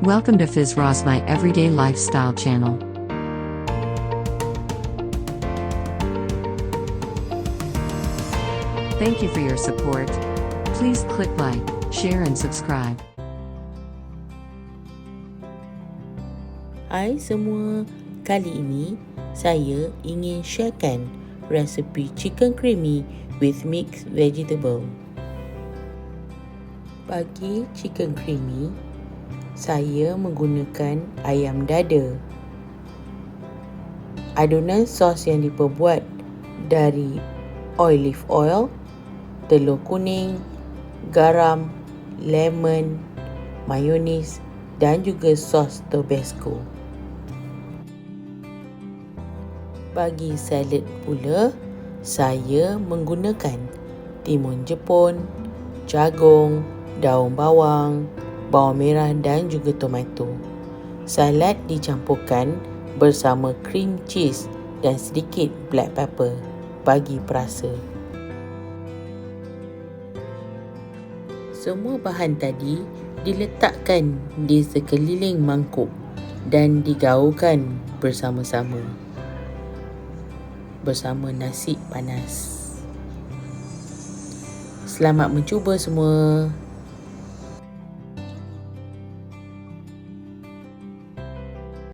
Welcome to Fizraz, my everyday lifestyle channel. Thank you for your support. Please click like, share and subscribe. Hai semua, kali ini saya ingin sharekan resepi chicken creamy with mixed vegetable. Bagi chicken creamy, saya menggunakan ayam dada. Adunan sos yang diperbuat dari olive oil, telur kuning, garam, lemon, mayonis dan juga sos Tabasco. Bagi salad pula, saya menggunakan timun jepun, jagung, daun bawang, bawang merah dan juga tomato. Salad dicampurkan bersama cream cheese dan sedikit black pepper bagi perasa. Semua bahan tadi diletakkan di sekeliling mangkuk dan digaulkan bersama-sama bersama nasi panas. Selamat mencuba semua.